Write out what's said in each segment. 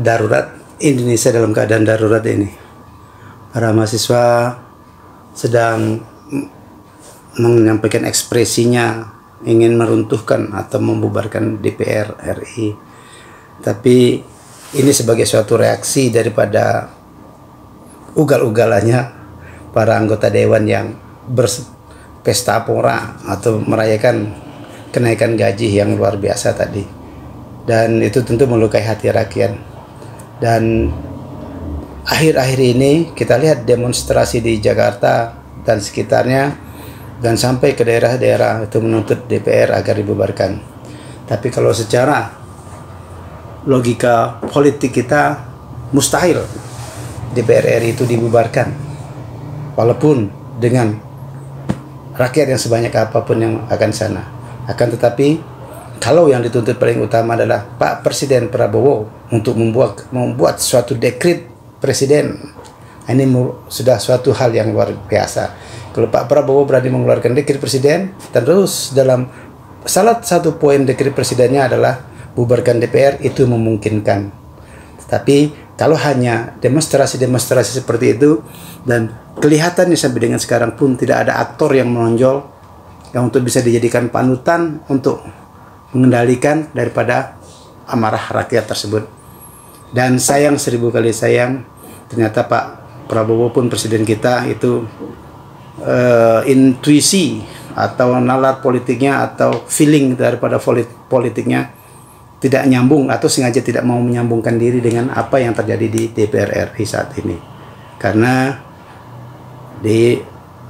darurat, Indonesia dalam keadaan darurat ini. Para mahasiswa sedang menyampaikan ekspresinya ingin meruntuhkan atau membubarkan DPR RI. Tapi ini sebagai suatu reaksi daripada ugal-ugalannya para anggota dewan yang berpesta pora atau merayakan kenaikan gaji yang luar biasa tadi. Dan itu tentu melukai hati rakyat. Dan akhir-akhir ini kita lihat demonstrasi di Jakarta dan sekitarnya dan sampai ke daerah-daerah itu menuntut DPR agar dibubarkan. Tapi kalau secara logika politik kita mustahil DPR RI itu dibubarkan, walaupun dengan rakyat yang sebanyak apapun yang akan sana. Akan tetapi kalau yang dituntut paling utama adalah Pak Presiden Prabowo untuk membuat suatu dekret presiden, ini sudah suatu hal yang luar biasa. Kalau Pak Prabowo berani mengeluarkan dekret presiden, terus dalam salah satu poin dekret presidennya adalah bubarkan DPR, itu memungkinkan. Tapi kalau hanya demonstrasi-demonstrasi seperti itu dan kelihatannya sampai dengan sekarang pun tidak ada aktor yang menonjol yang untuk bisa dijadikan panutan untuk mengendalikan daripada amarah rakyat tersebut. Dan sayang, 1000 kali sayang, ternyata Pak Prabowo pun presiden kita itu intuisi atau nalar politiknya atau feeling daripada politiknya tidak nyambung atau sengaja tidak mau menyambungkan diri dengan apa yang terjadi di DPR RI saat ini. Karena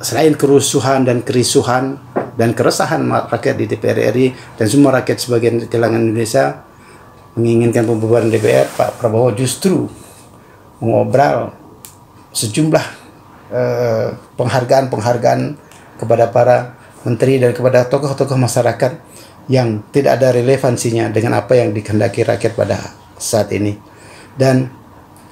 selain kerusuhan dan kerisuhan dan keresahan rakyat di DPR RI dan semua rakyat sebagian kalangan Indonesia menginginkan pembubaran DPR, Pak Prabowo justru mengobral sejumlah penghargaan kepada para menteri dan kepada tokoh-tokoh masyarakat yang tidak ada relevansinya dengan apa yang dikehendaki rakyat pada saat ini. Dan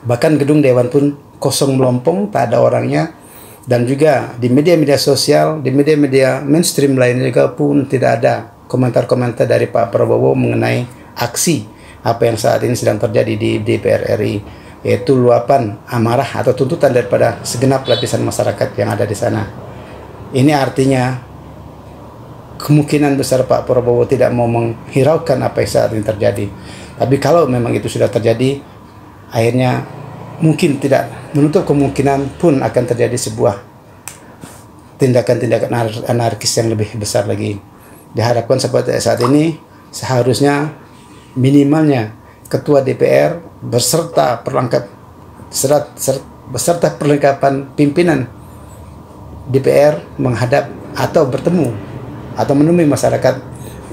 bahkan gedung dewan pun kosong melompong, tak ada orangnya. Dan juga di media-media sosial, di media-media mainstream lainnya juga pun tidak ada komentar-komentar dari Pak Prabowo mengenai aksi apa yang saat ini sedang terjadi di DPR RI, yaitu luapan amarah atau tuntutan daripada segenap lapisan masyarakat yang ada di sana. Ini artinya kemungkinan besar Pak Prabowo tidak mau menghiraukan apa yang saat ini terjadi. Tapi kalau memang itu sudah terjadi, akhirnya mungkin tidak menutup kemungkinan pun akan terjadi sebuah tindakan-tindakan anarkis yang lebih besar lagi. Diharapkan seperti saat ini seharusnya minimalnya Ketua DPR beserta perlengkapan pimpinan DPR menghadap atau bertemu atau menemui masyarakat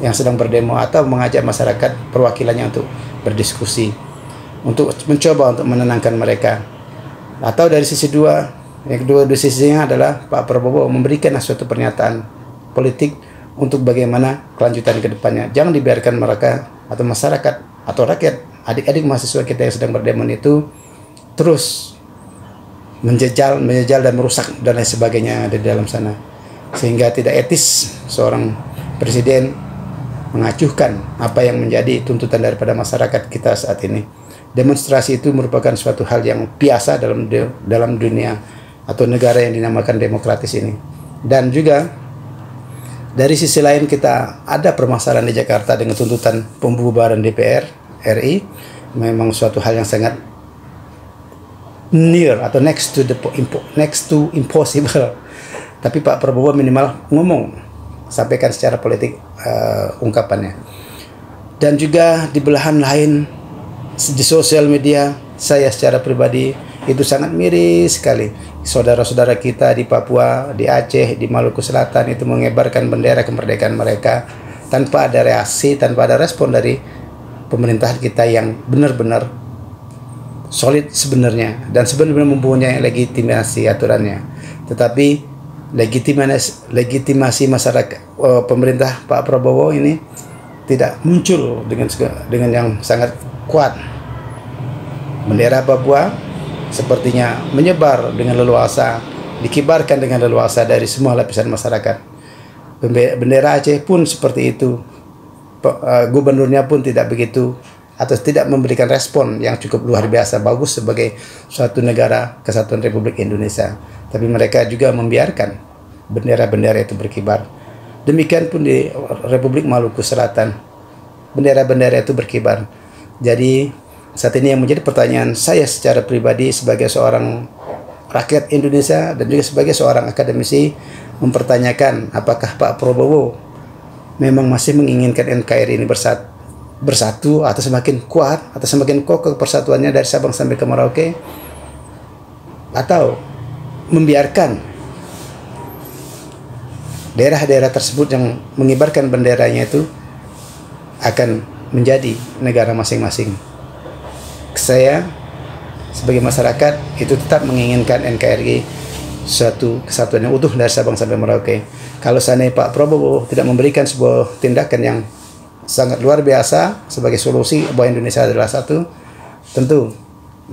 yang sedang berdemo atau mengajak masyarakat perwakilannya untuk berdiskusi, untuk mencoba untuk menenangkan mereka. Atau dari sisi yang kedua sisinya adalah Pak Prabowo memberikan suatu pernyataan politik untuk bagaimana kelanjutan ke depannya. Jangan dibiarkan mereka atau masyarakat atau rakyat, adik-adik mahasiswa kita yang sedang berdemo itu terus menjejal dan merusak dan lain sebagainya di dalam sana. Sehingga tidak etis seorang presiden mengacuhkan apa yang menjadi tuntutan daripada masyarakat kita saat ini. Demonstrasi itu merupakan suatu hal yang biasa dalam dunia atau negara yang dinamakan demokratis ini. Dan juga dari sisi lain kita ada permasalahan di Jakarta dengan tuntutan pembubaran DPR RI, memang suatu hal yang sangat near atau next to impossible. Tapi Pak Prabowo minimal sampaikan secara politik ungkapannya. Dan juga di belahan lain di sosial media, saya secara pribadi itu sangat miris sekali. Saudara-saudara kita di Papua, di Aceh, di Maluku Selatan itu mengibarkan bendera kemerdekaan mereka tanpa ada reaksi, tanpa ada respon dari pemerintahan kita yang benar-benar solid sebenarnya dan sebenarnya mempunyai legitimasi aturannya. Tetapi legitimasi masyarakat pemerintah Pak Prabowo ini tidak muncul dengan yang sangat kuat. Bendera Papua sepertinya menyebar dengan leluasa, dikibarkan dengan leluasa dari semua lapisan masyarakat. Bendera Aceh pun seperti itu. Gubernurnya pun tidak begitu atau tidak memberikan respon yang cukup luar biasa bagus sebagai suatu negara kesatuan Republik Indonesia. Tapi mereka juga membiarkan bendera-bendera itu berkibar. Demikian pun di Republik Maluku Selatan, bendera-bendera itu berkibar. Jadi saat ini yang menjadi pertanyaan saya secara pribadi sebagai seorang rakyat Indonesia dan juga sebagai seorang akademisi, mempertanyakan apakah Pak Prabowo memang masih menginginkan NKRI ini bersatu atau semakin kuat atau semakin kokoh persatuannya dari Sabang sampai ke Merauke, atau membiarkan daerah-daerah tersebut yang mengibarkan benderanya itu akan menjadi negara masing-masing. Saya sebagai masyarakat itu tetap menginginkan NKRI suatu kesatuan yang utuh dari Sabang sampai Merauke. Kalau seandainya Pak Prabowo tidak memberikan sebuah tindakan yang sangat luar biasa sebagai solusi bahwa Indonesia adalah satu, tentu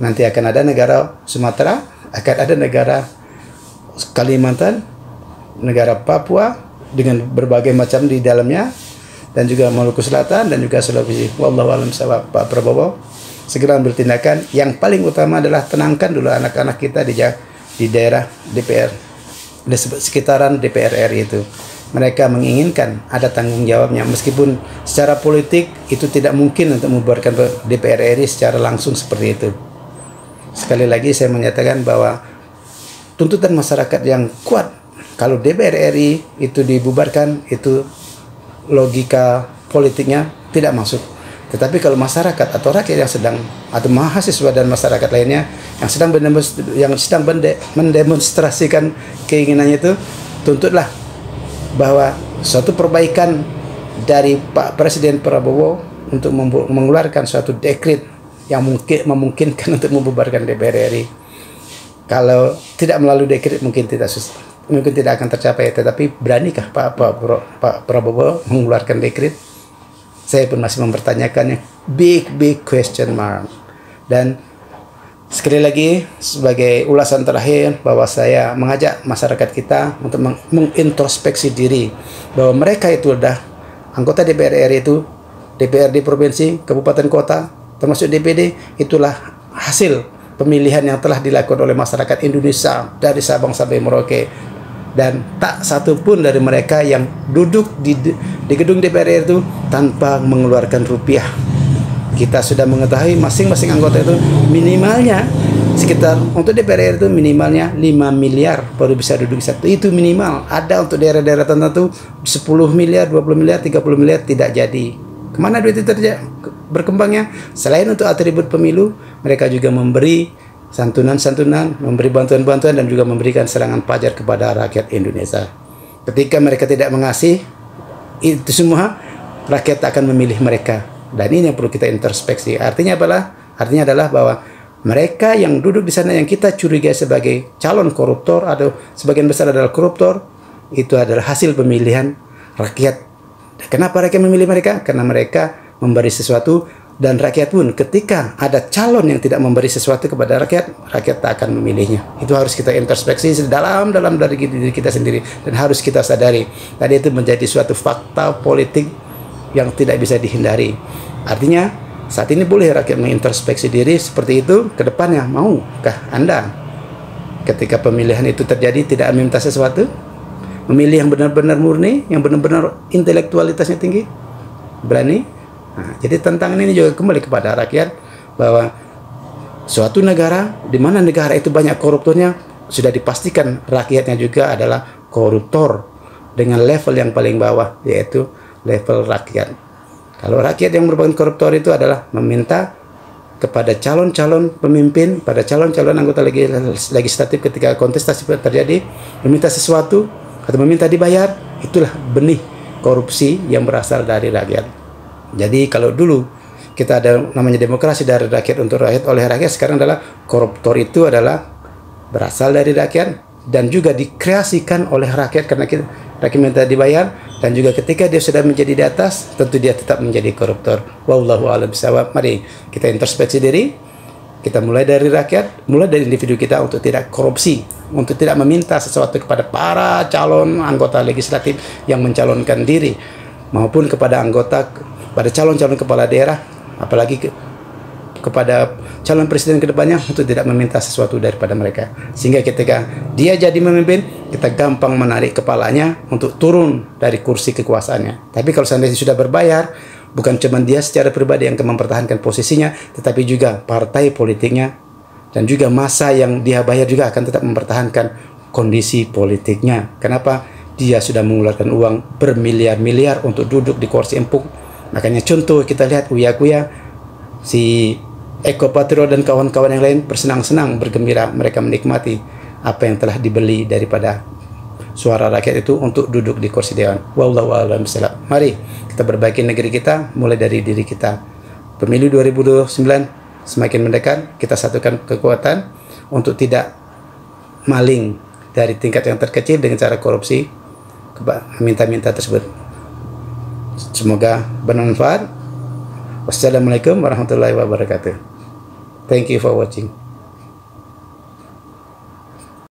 nanti akan ada negara Sumatera, akan ada negara Kalimantan, negara Papua dengan berbagai macam di dalamnya, dan juga Maluku Selatan dan juga Sulawesi. Wallahu a'lam bishawab. Pak Prabowo segera ambil tindakan. Yang paling utama adalah tenangkan dulu anak-anak kita di daerah DPR, di sekitaran DPR RI itu. Mereka menginginkan ada tanggung jawabnya, meskipun secara politik itu tidak mungkin untuk membubarkan DPR RI secara langsung seperti itu. Sekali lagi saya menyatakan bahwa tuntutan masyarakat yang kuat, kalau DPR RI itu dibubarkan, itu logika politiknya tidak masuk. Tetapi kalau masyarakat atau rakyat yang sedang, atau mahasiswa dan masyarakat lainnya yang sedang mendemonstrasikan keinginannya itu, tuntutlah bahwa suatu perbaikan dari Pak Presiden Prabowo untuk mengeluarkan suatu dekret yang memungkinkan untuk membubarkan DPR RI. Kalau tidak melalui dekret mungkin tidak akan tercapai. Tetapi beranikah Pak Prabowo mengeluarkan dekret? Saya pun masih mempertanyakannya. Big question mark. Dan sekali lagi sebagai ulasan terakhir, bahwa saya mengajak masyarakat kita untuk mengintrospeksi diri, bahwa mereka itu adalah anggota DPR RI itu, DPRD provinsi, kabupaten kota, termasuk DPD, itulah hasil pemilihan yang telah dilakukan oleh masyarakat Indonesia dari Sabang sampai Merauke. Dan tak satu pun dari mereka yang duduk di gedung DPR itu tanpa mengeluarkan rupiah. Kita sudah mengetahui masing-masing anggota itu minimalnya sekitar, untuk DPR itu minimalnya 5 miliar baru bisa duduk satu. Itu minimal. Ada untuk daerah-daerah tertentu 10 miliar, 20 miliar, 30 miliar tidak jadi. Kemana duit itu berkembangnya? Selain untuk atribut pemilu, mereka juga memberi santunan-santunan, memberi bantuan-bantuan, dan juga memberikan serangan pajar kepada rakyat Indonesia. Ketika mereka tidak mengasih itu semua, rakyat akan memilih mereka. Dan ini yang perlu kita introspeksi. Artinya adalah bahwa mereka yang duduk di sana yang kita curigai sebagai calon koruptor atau sebagian besar adalah koruptor, itu adalah hasil pemilihan rakyat. Kenapa rakyat memilih mereka? Karena mereka memberi sesuatu, dan rakyat pun ketika ada calon yang tidak memberi sesuatu kepada rakyat, rakyat tak akan memilihnya. Itu harus kita introspeksi dalam dari diri kita sendiri, dan harus kita sadari. Tadi itu menjadi suatu fakta politik yang tidak bisa dihindari. Artinya saat ini boleh rakyat mengintrospeksi diri seperti itu. Ke depannya, maukah Anda ketika pemilihan itu terjadi tidak meminta sesuatu, memilih yang benar-benar murni, yang benar-benar intelektualitasnya tinggi, berani? Nah, jadi tantangan ini juga kembali kepada rakyat, bahwa suatu negara di mana negara itu banyak koruptornya, sudah dipastikan rakyatnya juga adalah koruptor dengan level yang paling bawah, yaitu level rakyat. Kalau rakyat yang merupakan koruptor itu adalah meminta kepada calon-calon pemimpin, pada calon-calon anggota legislatif ketika kontestasi terjadi, meminta sesuatu atau meminta dibayar, itulah benih korupsi yang berasal dari rakyat. Jadi kalau dulu kita ada namanya demokrasi dari rakyat untuk rakyat oleh rakyat, sekarang adalah koruptor itu adalah berasal dari rakyat dan juga dikreasikan oleh rakyat karena rakyat minta dibayar, dan juga ketika dia sudah menjadi di atas, tentu dia tetap menjadi koruptor. Wallahu a'lam bishawab. Mari kita introspeksi diri, kita mulai dari rakyat, mulai dari individu kita untuk tidak korupsi, untuk tidak meminta sesuatu kepada para calon anggota legislatif yang mencalonkan diri, maupun kepada calon-calon kepala daerah apalagi kepada calon presiden kedepannya untuk tidak meminta sesuatu daripada mereka, sehingga ketika dia jadi memimpin kita gampang menarik kepalanya untuk turun dari kursi kekuasaannya. Tapi kalau seandainya sudah berbayar, bukan cuma dia secara pribadi yang akan mempertahankan posisinya, tetapi juga partai politiknya dan juga masa yang dia bayar juga akan tetap mempertahankan kondisi politiknya. Kenapa? Dia sudah mengeluarkan uang bermiliar-miliar untuk duduk di kursi empuk. Makanya contoh kita lihat Uya-Kuya, si Eko Patrio dan kawan-kawan yang lain bersenang-senang, bergembira, mereka menikmati apa yang telah dibeli daripada suara rakyat itu untuk duduk di kursi dewan. Wallahu a'lam bishawab. Mari kita perbaiki negeri kita mulai dari diri kita. Pemilu 2029 semakin mendekat, kita satukan kekuatan untuk tidak maling dari tingkat yang terkecil dengan cara korupsi, minta-minta tersebut. Semoga bermanfaat. Wassalamualaikum warahmatullahi wabarakatuh. Thank you for watching.